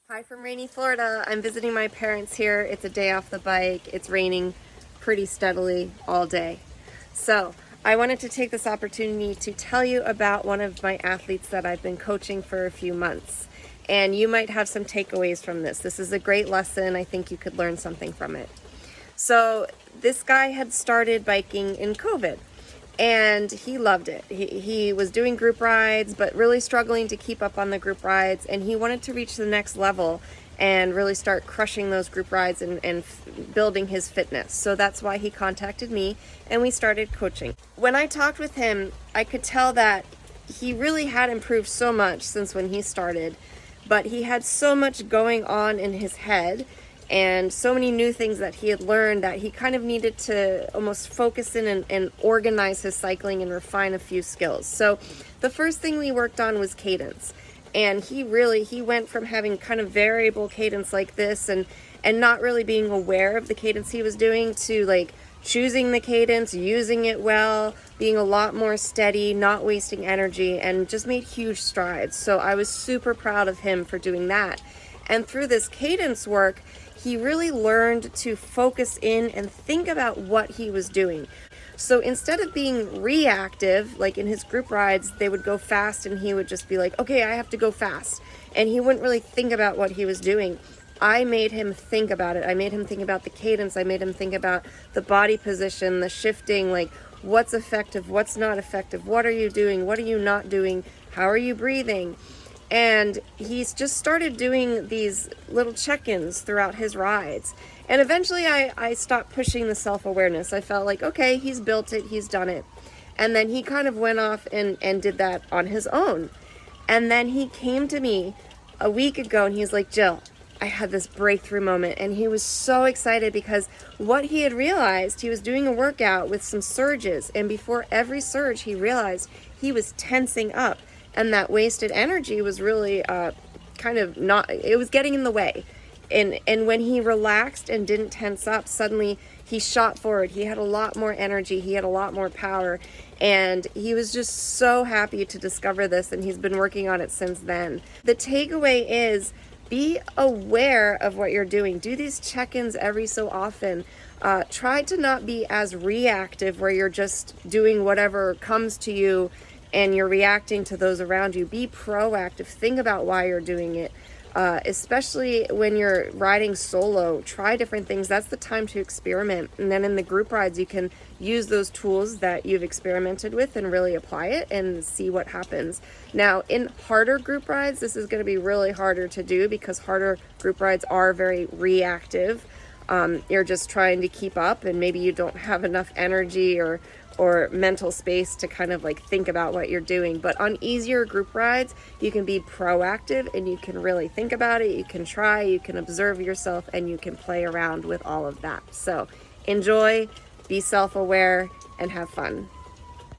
Hi from rainy Florida. I'm visiting my parents here. It's a day off the bike. It's raining pretty steadily all day. So I wanted to take this opportunity to tell you about one of my athletes that I've been coaching for a few months. And you might have some takeaways from this. This is a great lesson. I think you could learn something from it. So this guy had started biking in COVID. And he loved it. He was doing group rides, but really struggling to keep up on the group rides. And he wanted to reach the next level and really start crushing those group rides and building his fitness. So that's why he contacted me and we started coaching. When I talked with him, I could tell that he really had improved so much since when he started, but he had so much going on in his head and so many new things that he had learned that he kind of needed to almost focus in and organize his cycling and refine a few skills. So the first thing we worked on was cadence. And he went from having kind of variable cadence like this and not really being aware of the cadence he was doing to like choosing the cadence, using it well, being a lot more steady, not wasting energy, and just made huge strides. So I was super proud of him for doing that. And through this cadence work, he really learned to focus in and think about what he was doing. So instead of being reactive, like in his group rides, they would go fast and he would just be like, okay, I have to go fast. And he wouldn't really think about what he was doing. I made him think about it. I made him think about the cadence. I made him think about the body position, the shifting, like what's effective, what's not effective, what are you doing, what are you not doing, how are you breathing? And he's just started doing these little check-ins throughout his rides. And eventually I stopped pushing the self-awareness. I felt like, okay, he's built it, he's done it. And then he kind of went off and did that on his own. And then he came to me a week ago and he's like, Jill, I had this breakthrough moment. And he was so excited because what he had realized, he was doing a workout with some surges. And before every surge, he realized he was tensing up. And that wasted energy was really kind of not, it was getting in the way. And when he relaxed and didn't tense up, suddenly he shot forward. He had a lot more energy. He had a lot more power. And he was just so happy to discover this. And he's been working on it since then. The takeaway is be aware of what you're doing. Do these check-ins every so often. Try to not be as reactive where you're just doing whatever comes to you and you're reacting to those around you. Be proactive. Think about why you're doing it. Especially when you're riding solo, try different things. That's the time to experiment. And then in the group rides, you can use those tools that you've experimented with and really apply it and see what happens. Now, in harder group rides, this is going to be really harder to do because harder group rides are very reactive. You're just trying to keep up and maybe you don't have enough energy or mental space to kind of like think about what you're doing. But on easier group rides, you can be proactive and you can really think about it. You can try, you can observe yourself, and you can play around with all of that. So enjoy, be self-aware, and have fun.